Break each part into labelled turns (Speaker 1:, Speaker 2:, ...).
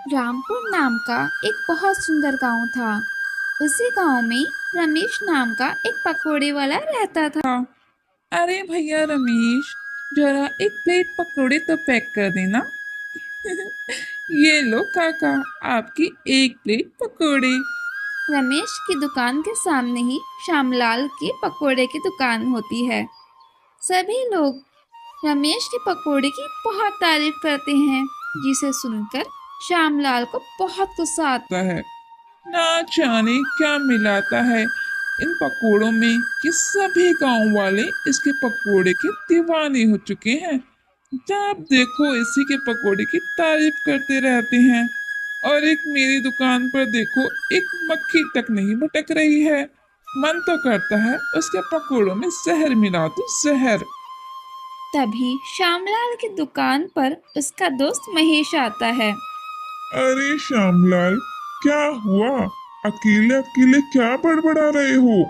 Speaker 1: रामपुर नाम का एक बहुत सुंदर गांव था। उसी गांव में रमेश नाम का एक पकोड़े वाला रहता था।
Speaker 2: अरे भैया रमेश, जरा एक प्लेट पकौड़े तो पैक कर देना। ये लो काका, आपकी एक प्लेट पकौड़े।
Speaker 1: रमेश की दुकान के सामने ही श्यामलाल की पकोड़े की दुकान होती है। सभी लोग रमेश के पकोड़े की बहुत तारीफ करते हैं, जिसे सुनकर श्यामलाल को बहुत गुस्सा आता
Speaker 2: है ना जाने क्या मिलाता है इन पकोड़ों में कि सभी गांव वाले इसके पकोड़े के दीवाने हो चुके हैं। जब देखो इसी के पकोड़े की तारीफ करते रहते हैं। और एक मेरी दुकान पर देखो, एक मक्खी तक नहीं भटक रही है। मन तो करता है उसके पकोड़ों में जहर मिला दूं, जहर।
Speaker 1: तभी श्यामलाल की दुकान पर उसका दोस्त महेश आता है।
Speaker 2: अरे श्यामलाल, क्या हुआ? अकेले अकेले क्या बड़बड़ा रहे हो?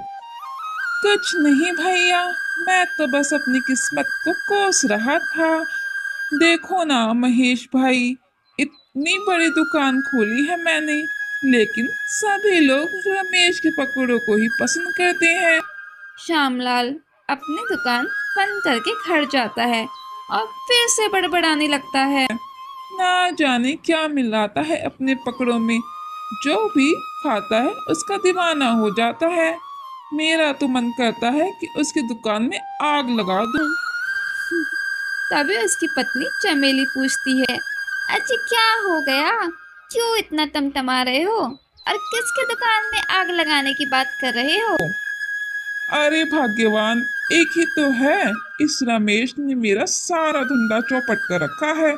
Speaker 2: कुछ नहीं भैया, मैं तो बस अपनी किस्मत को कोस रहा था। देखो ना महेश भाई, इतनी बड़ी दुकान खोली है मैंने, लेकिन सभी लोग रमेश के पकौड़ों को ही पसंद करते हैं।
Speaker 1: श्यामलाल अपनी दुकान बंद करके घर जाता है और फिर से बड़बड़ाने लगता है।
Speaker 2: ना जाने क्या मिलाता है अपने पकड़ों में, जो भी खाता है उसका दीवाना हो जाता है। मेरा तो मन करता है कि उसकी दुकान में आग लगा दूं।
Speaker 1: तभी उसकी पत्नी चमेली पूछती है, अच्छा क्या हो गया, क्यों इतना टमटमा रहे हो और किसके दुकान में आग लगाने की बात कर रहे हो?
Speaker 2: अरे भाग्यवान, एक ही तो है। इस रमेश ने मेरा सारा धंधा चौपट कर रखा है।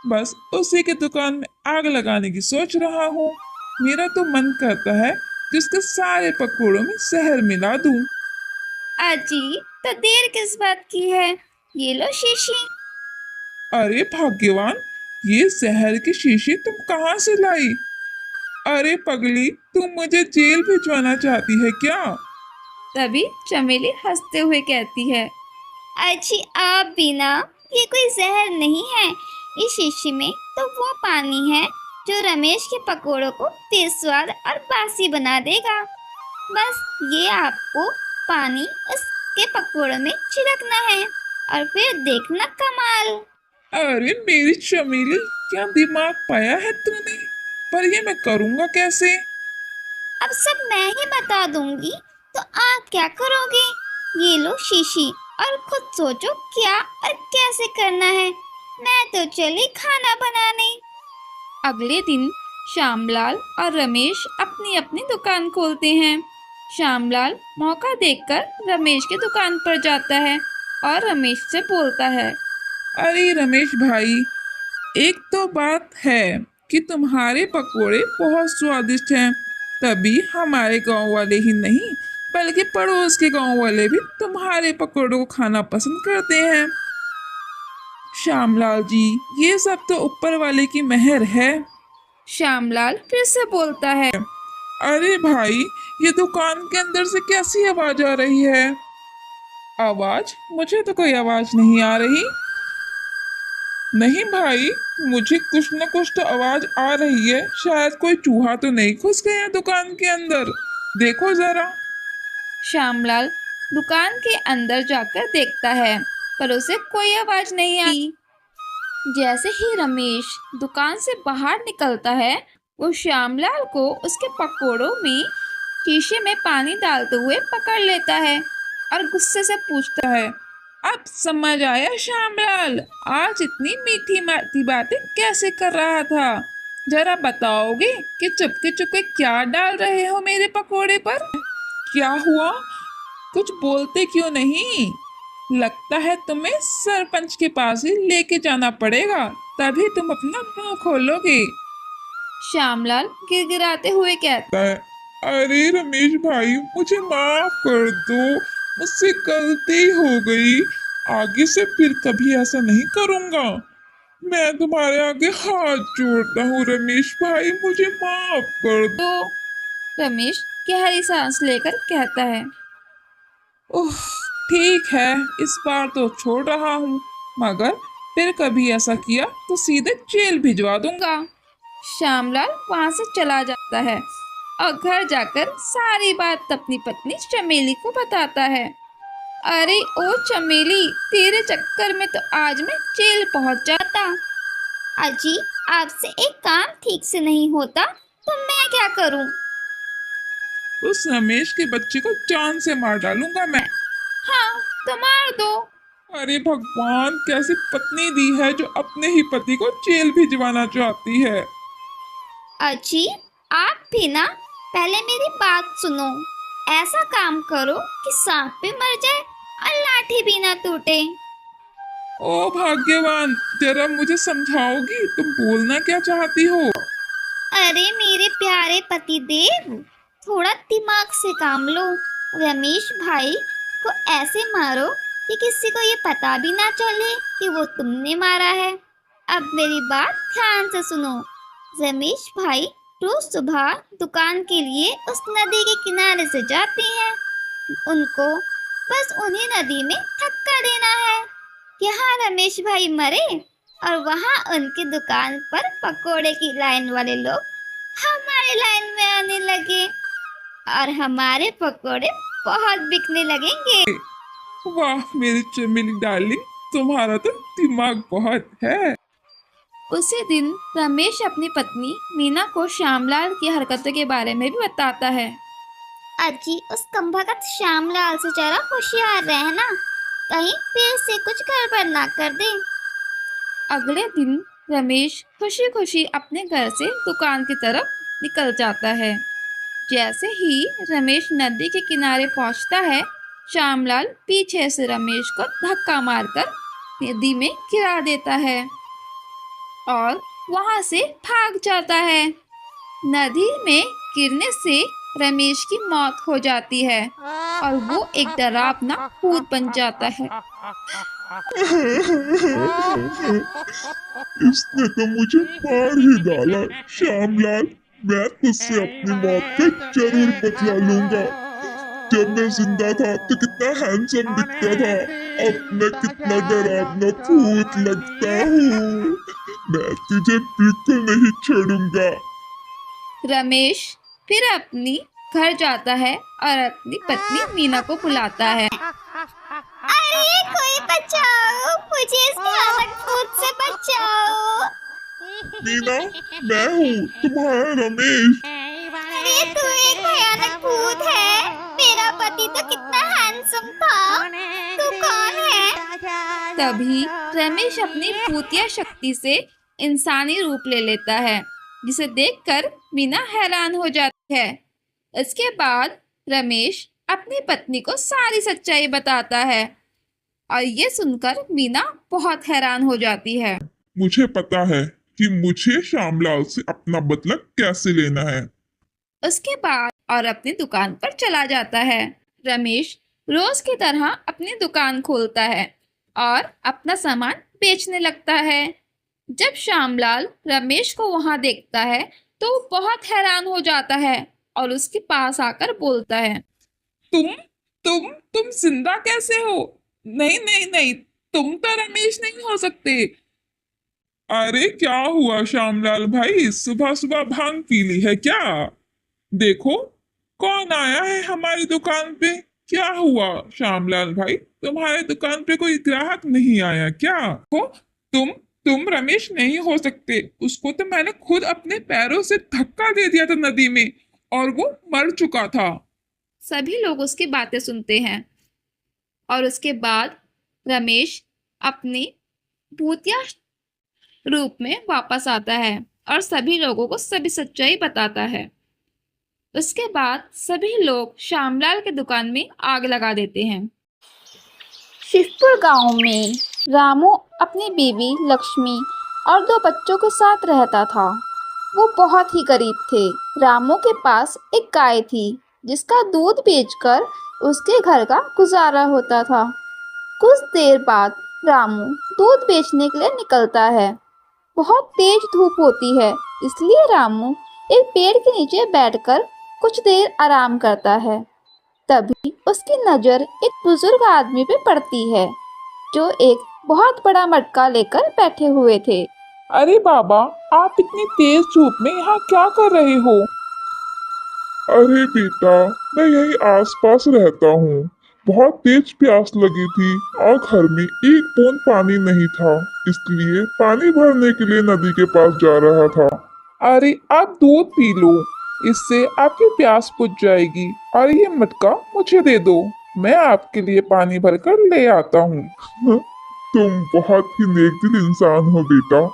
Speaker 2: बस उसी की दुकान में आग लगाने की सोच रहा हूँ। मेरा तो मन करता है कि उसके सारे पकौड़ों में जहर मिला दूं।
Speaker 1: अजी, तो देर किस बात की है, ये लो शीशी।
Speaker 2: अरे भाग्यवान, ये जहर की शीशी तुम कहाँ से लाई? अरे पगली, तुम मुझे जेल भिजवाना चाहती है क्या?
Speaker 1: तभी चमेली हंसते हुए कहती है, अच्छी आप भी ना, ये कोई जहर नहीं है। इस शीशी में तो वो पानी है जो रमेश के पकोड़ों को बेस्वाद और बासी बना देगा। बस ये आपको पानी उसके पकोड़ों में छिड़कना है और फिर देखना कमाल।
Speaker 2: अरे मेरी चमेली, क्या दिमाग पाया है तूने? पर ये मैं करूँगा कैसे?
Speaker 1: अब सब मैं ही बता दूंगी, तो आप क्या करोगे? ये लो शीशी और खुद सोचो क्या और कैसे करना है। मैं तो चली खाना बनाने। अगले दिन श्यामलाल और रमेश अपनी अपनी दुकान खोलते हैं। श्यामलाल मौका देखकर रमेश की दुकान पर जाता है और रमेश से बोलता है,
Speaker 2: अरे रमेश भाई, एक तो बात है कि तुम्हारे पकोड़े बहुत स्वादिष्ट हैं। तभी हमारे गांव वाले ही नहीं, बल्कि पड़ोस के गांव वाले भी तुम्हारे पकोड़ों को खाना पसंद करते हैं। श्यामलाल जी, ये सब तो ऊपर वाले की मेहर है।
Speaker 1: श्यामलाल फिर से बोलता है,
Speaker 2: अरे भाई, ये दुकान के अंदर से कैसी आवाज आ रही है? आवाज? मुझे तो कोई आवाज नहीं आ रही। नहीं भाई, मुझे कुछ न कुछ तो आवाज आ रही है। शायद कोई चूहा तो नहीं घुस गया दुकान के अंदर। देखो जरा।
Speaker 1: श्यामलाल दुकान के अंदर जाकर देखता है, पर उसे कोई आवाज नहीं आई। जैसे ही रमेश दुकान से बाहर निकलता है, वो श्यामलाल को उसके पकोड़ों में शीशे में पानी डालते हुए पकड़ लेता है और गुस्से से पूछता है,
Speaker 2: अब समझ आया श्यामलाल, आज इतनी मीठी मीठी बातें कैसे कर रहा था? जरा बताओगे कि चुपके चुपके क्या डाल रहे हो मेरे पकोड़े पर? क्या हुआ? कुछ बोलते क्यों नहीं? लगता है तुम्हें सरपंच के पास ही लेके जाना पड़ेगा, तभी तुम अपना मुंह खोलोगे।
Speaker 1: श्यामलाल गिड़गिड़ाते हुए कहता
Speaker 2: है, अरे रमेश भाई, मुझे माफ कर दो। मुझसे गलती हो गई। आगे से फिर कभी ऐसा नहीं करूंगा। मैं तुम्हारे आगे हाथ जोड़ता हूँ रमेश भाई, मुझे माफ कर दो।
Speaker 1: तो रमेश गहरी सांस लेकर कहता है,
Speaker 2: ओह, ठीक है, इस बार तो छोड़ रहा हूँ, मगर फिर कभी ऐसा किया तो सीधे जेल भिजवा दूंगा।
Speaker 3: श्यामलाल वहां से चला जाता है और घर जाकर सारी बात अपनी पत्नी चमेली को बताता है। अरे ओ चमेली, तेरे चक्कर में तो आज मैं जेल पहुंच जाता।
Speaker 1: अजी, आपसे एक काम ठीक से नहीं होता तो मैं क्या करूं?
Speaker 2: उस रमेश के बच्चे को जान से मार डालूंगा मैं।
Speaker 1: हाँ, तो मार दो।
Speaker 2: अरे भगवान, कैसी पत्नी दी है जो अपने ही पति को जेल भिजवाना चाहती है।
Speaker 1: अजी, आप भी ना, पहले मेरी बात सुनो। ऐसा काम करो कि सांप भी मर जाए और लाठी भी ना टूटे।
Speaker 2: ओ भाग्यवान, जरा मुझे समझाओगी तुम बोलना क्या चाहती हो?
Speaker 1: अरे मेरे प्यारे पति देव, थोड़ा दिमाग से काम लो। रमेश भाई को ऐसे मारो कि किसी को ये पता भी ना चले कि वो तुमने मारा है। अब मेरी बात ध्यान से सुनो। रमेश भाई रोज सुबह दुकान के लिए उस नदी के किनारे से जाते हैं। उनको बस उन्हीं नदी में धक्का देना है। यहाँ रमेश भाई मरे और वहाँ उनकी दुकान पर पकोड़े की लाइन वाले लोग हमारे लाइन में आने लगे और हमारे पकोड़े बहुत बिकने लगेंगे।
Speaker 2: वाह मेरी चमेली डार्लिंग, तुम्हारा तो दिमाग बहुत है।
Speaker 3: उसी दिन रमेश अपनी पत्नी मीना को श्यामलाल की हरकतों के बारे में भी बताता है।
Speaker 1: अजी, उस कमबख्त श्यामलाल से जरा होशियार रहना, कहीं फिर से कुछ गड़बड़ ना कर दे।
Speaker 3: अगले दिन रमेश खुशी खुशी अपने घर से दुकान की तरफ निकल जाता है। जैसे ही रमेश नदी के किनारे पहुंचता है, श्यामलाल पीछे से रमेश को धक्का मारकर नदी में गिरा देता है और वहां से भाग जाता है। नदी में गिरने से रमेश की मौत हो जाती है और वो एक डरावना भूत बन जाता है।
Speaker 4: इसने तो मुझे मार ही डाला। श्यामलाल, मैं तुझसे अपनी मौत का जरूर बदला लूंगा। जब मैं जिंदा था तो कितना हैंडसम दिखता था, अब मैं कितना डरावना भूत लगता हूँ। मैं तुझे बिल्कुल नहीं छोड़ूंगा।
Speaker 3: रमेश फिर अपनी घर जाता है और अपनी पत्नी मीना को बुलाता है।
Speaker 1: अरे कोई बचाओ, मुझे इस भयानक भूत से बचाओ।
Speaker 4: मीना, मैं हूँ तुम्हारा रमेश।
Speaker 1: अरे तू एक भयानक भूत है। मेरा पति तो कितना हैंडसम था। तू कौन है?
Speaker 3: तभी रमेश अपनी भूतिया शक्ति से इंसानी रूप ले लेता है, जिसे देखकर मीना हैरान हो जाती है। इसके बाद रमेश अपनी पत्नी को सारी सच्चाई बताता है और ये सुनकर मीना बहुत हैरान हो जाती है।
Speaker 4: मुझे पता है कि मुझे श्यामलाल से अपना बदला कैसे लेना है।
Speaker 3: उसके बाद और अपनी दुकान पर चला जाता है। रमेश रोज की तरह अपनी दुकान खोलता है और अपना सामान बेचने लगता है। जब श्यामलाल रमेश को वहां देखता है तो वो बहुत हैरान हो जाता है और उसके पास आकर बोलता है,
Speaker 2: तुम तुम जिंदा कैसे हो? नहीं नहीं नहीं, तुम तो रमेश नहीं हो सकते। अरे क्या हुआ श्यामलाल भाई, सुबह सुबह भांग पी ली है क्या? देखो कौन आया है हमारी दुकान पे। क्या हुआ श्यामलाल भाई, तुम्हारे दुकान पे कोई ग्राहक नहीं आया क्या? हो तुम रमेश नहीं हो सकते। उसको तो मैंने खुद अपने पैरों से धक्का दे दिया था नदी में और वो मर चुका था।
Speaker 3: सभी लोग उसकी बातें सुनते हैं और उसके बाद रमेश अपनी भूतिया रूप में वापस आता है और सभी लोगों को सभी सच्चाई बताता है। उसके बाद सभी लोग श्यामलाल के दुकान में आग लगा देते हैं। शिवपुर गांव में रामू अपनी बीवी लक्ष्मी और 2 बच्चों के साथ रहता था। वो बहुत ही गरीब थे। रामू के पास एक गाय थी जिसका दूध बेचकर उसके घर का गुजारा होता था। कुछ देर बाद रामू दूध बेचने के लिए निकलता है। बहुत तेज धूप होती है, इसलिए रामू एक पेड़ के नीचे बैठकर कुछ देर आराम करता है। तभी उसकी नज़र एक बुजुर्ग आदमी पे पड़ती है जो एक बहुत बड़ा मटका लेकर बैठे हुए थे।
Speaker 2: अरे बाबा, आप इतनी तेज धूप में यहाँ क्या कर रहे हो?
Speaker 4: अरे बेटा, मैं यही आसपास रहता हूँ। बहुत तेज प्यास लगी थी और घर में एक बूंद पानी नहीं था, इसलिए पानी भरने के लिए नदी के पास जा रहा था।
Speaker 2: अरे आप दूध पी लो, इससे आपकी प्यास बुझ जाएगी। और ये मटका मुझे दे दो, मैं आपके लिए पानी भरकर ले आता हूँ।
Speaker 4: तुम बहुत ही नेकदिल इंसान हो बेटा।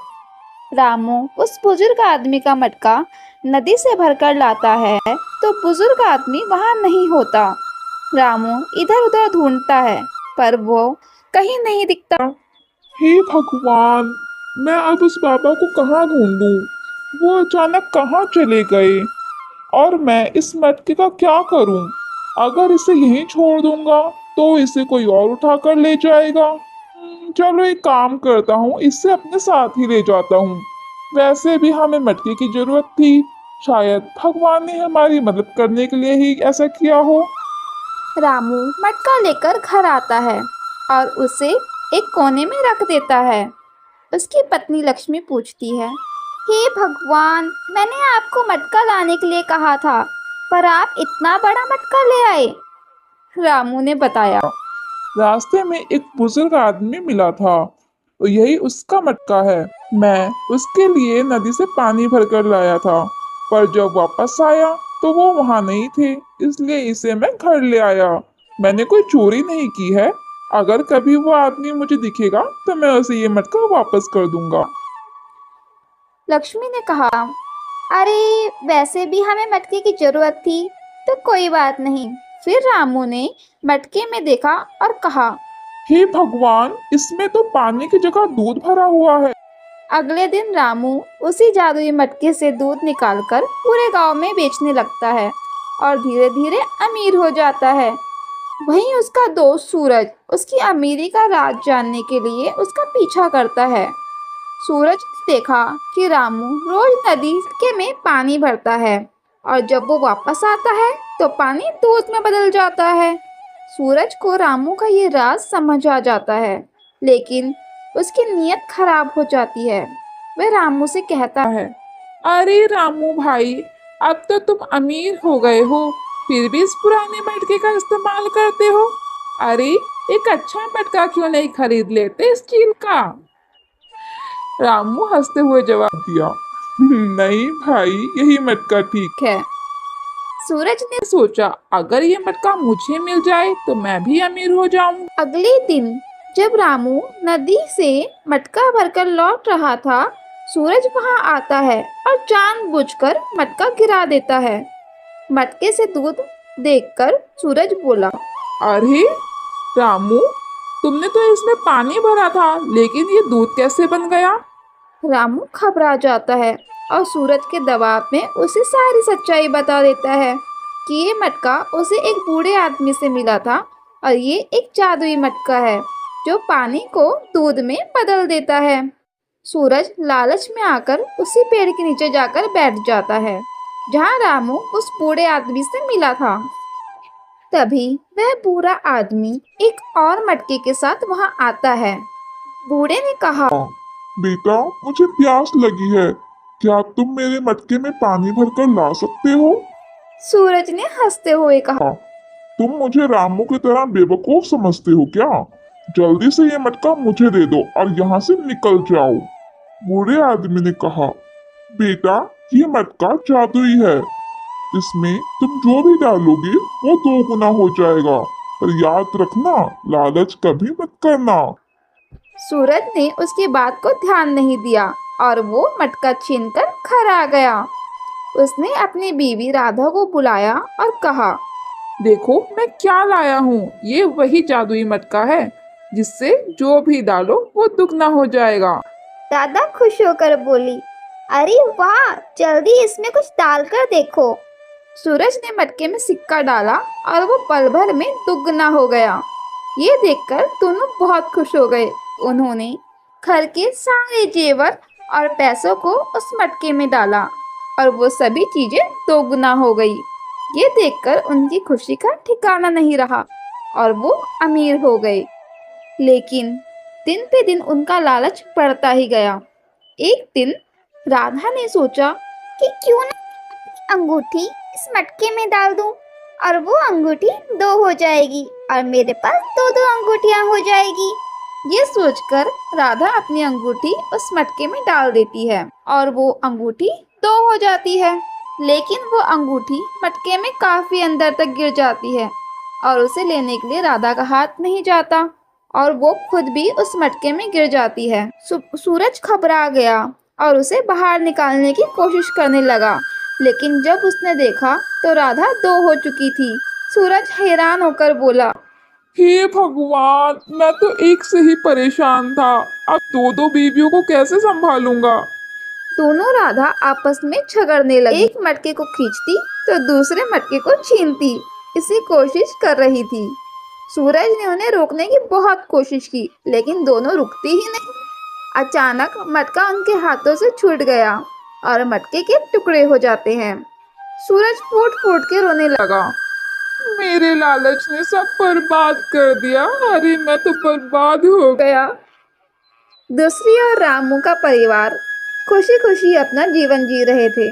Speaker 3: रामू उस बुजुर्ग आदमी का मटका नदी से भरकर लाता है तो बुजुर्ग आदमी वहां नहीं होता। रामू इधर उधर ढूंढता है पर वो कहीं नहीं दिखता।
Speaker 2: हे भगवान, मैं अब उस बाबा को कहाँ ढूंढूं? वो अचानक कहाँ चले गए? और मैं इस मटके का क्या करूं? अगर इसे यहीं छोड़ दूंगा तो इसे कोई और उठाकर ले जाएगा। चलो एक काम करता हूँ, इसे अपने साथ ही ले जाता हूँ। वैसे भी हमें मटके की जरूरत थी, शायद भगवान ने हमारी मदद करने के लिए ही ऐसा किया हो।
Speaker 3: रामू मटका लेकर घर आता है और उसे एक कोने में रख देता है। उसकी पत्नी लक्ष्मी पूछती है, हे भगवान, मैंने आपको मटका लाने के लिए कहा था पर आप इतना बड़ा मटका ले आए। रामू ने बताया,
Speaker 2: रास्ते में एक बुजुर्ग आदमी मिला था, और यही उसका मटका है। मैं उसके लिए नदी से पानी भरकर लाया था, पर जब वापस आया तो वो वहां नहीं थे, इसलिए इसे मैं घर ले आया। मैंने कोई चोरी नहीं की है। अगर कभी वो आदमी मुझे दिखेगा तो मैं उसे ये मटका वापस कर दूंगा।
Speaker 1: लक्ष्मी ने कहा, अरे वैसे भी हमें मटके की जरूरत थी तो कोई बात नहीं। फिर रामू ने मटके में देखा और कहा,
Speaker 2: हे भगवान, इसमें तो पानी की जगह दूध भरा हुआ है।
Speaker 3: अगले दिन रामू उसी जादुई मटके से दूध निकालकर पूरे गांव में बेचने लगता है और धीरे धीरे अमीर हो जाता है। वहीं उसका दोस्त सूरज उसकी अमीरी का राज जानने के लिए उसका पीछा करता है। सूरज ने देखा कि रामू रोज नदी के में पानी भरता है और जब वो वापस आता है तो पानी दूध में बदल जाता है। सूरज को रामू का ये राज समझ आ जाता है, लेकिन उसकी नीयत खराब हो जाती है। वह रामू से कहता है,
Speaker 2: अरे रामू भाई, अब तो तुम अमीर हो गए हो, फिर भी इस पुराने मटके का इस्तेमाल करते हो। अरे एक अच्छा मटका क्यों नहीं खरीद लेते स्टील का? रामू हंसते हुए जवाब दिया, नहीं भाई, यही मटका ठीक
Speaker 3: है। सूरज ने
Speaker 2: है। सोचा अगर ये मटका मुझे मिल जाए तो मैं भी अमीर हो जाऊं।
Speaker 3: अगले दिन जब रामू नदी से मटका भरकर लौट रहा था, सूरज वहां आता है और जानबूझकर मटका गिरा देता है। मटके से दूध देखकर सूरज बोला,
Speaker 2: अरे रामू, तुमने तो इसमें पानी भरा था, लेकिन ये दूध कैसे बन गया?
Speaker 3: रामू घबरा जाता है और सूरज के दबाव में उसे सारी सच्चाई बता देता है कि ये मटका उसे एक बूढ़े आदमी से मिला था और ये एक जादुई मटका है जो पानी को दूध में बदल देता है। सूरज लालच में आकर उसी पेड़ के नीचे जाकर बैठ जाता है जहाँ रामू उस बूढ़े आदमी से मिला था। तभी वह बूढ़ा आदमी एक और मटके के साथ वहां आता है। बूढ़े ने कहा,
Speaker 4: बेटा, मुझे प्यास लगी है, क्या तुम मेरे मटके में पानी भरकर ला सकते हो?
Speaker 3: सूरज ने हंसते हुए कहा,
Speaker 4: तुम मुझे रामू की तरह बेवकूफ समझते हो क्या? जल्दी से ये मटका मुझे दे दो और यहाँ से निकल जाओ। बूढ़े आदमी ने कहा, बेटा, ये मटका जादुई है, इसमें तुम जो भी डालोगे वो 2 गुना हो जाएगा, पर याद रखना, लालच कभी मत करना।
Speaker 3: सूरज ने उसकी बात को ध्यान नहीं दिया और वो मटका छीनकर घर आ गया। उसने अपनी बीवी राधा को बुलाया और कहा,
Speaker 2: देखो मैं क्या लाया हूँ, ये वही जादुई मटका है जिससे जो भी डालो वो दुगना हो जाएगा।
Speaker 1: दादा खुश होकर बोली, अरे वाह, जल्दी इसमें कुछ डालकर देखो।
Speaker 3: सूरज ने मटके में सिक्का डाला और वो पल भर में दुगना हो गया। ये देखकर दोनों बहुत खुश हो गए। उन्होंने घर के सारे जेवर और पैसों को उस मटके में डाला और वो सभी चीजें दोगुना हो गई। ये देखकर उनकी खुशी का ठिकाना नहीं रहा और वो अमीर हो गए। लेकिन दिन पे दिन उनका लालच बढ़ता ही गया। एक दिन राधा ने सोचा
Speaker 1: कि क्यों ना अपनी अंगूठी इस मटके में डाल दूं और वो अंगूठी 2 हो जाएगी और मेरे पास 2-2 अंगूठियां हो जाएगी।
Speaker 3: ये सोचकर राधा अपनी अंगूठी उस मटके में डाल देती है और वो अंगूठी 2 हो जाती है। लेकिन वो अंगूठी मटके में काफी अंदर तक गिर जाती है और उसे लेने के लिए राधा का हाथ नहीं जाता और वो खुद भी उस मटके में गिर जाती है। सूरज घबरा गया और उसे बाहर निकालने की कोशिश करने लगा, लेकिन जब उसने देखा तो राधा 2 हो चुकी थी। सूरज हैरान होकर बोला,
Speaker 2: हे भगवान, मैं तो एक से ही परेशान था, अब 2-2 बीवियों को कैसे संभालूंगा।
Speaker 3: दोनों राधा आपस में झगड़ने लगी। एक मटके को खींचती तो दूसरे मटके को छीनती, इसी कोशिश कर रही थी। सूरज ने उन्हें रोकने की बहुत कोशिश की, लेकिन दोनों रुकती ही नहीं। अचानक मटका उनके हाथों से छूट गया और मटके के टुकड़े हो जाते हैं। सूरज फूट फूट के रोने लगा।
Speaker 2: मेरे लालच ने सब बर्बाद कर दिया, अरे मैं तो बर्बाद हो गया।
Speaker 3: दूसरी ओर रामू का परिवार खुशी खुशी अपना जीवन जी रहे थे।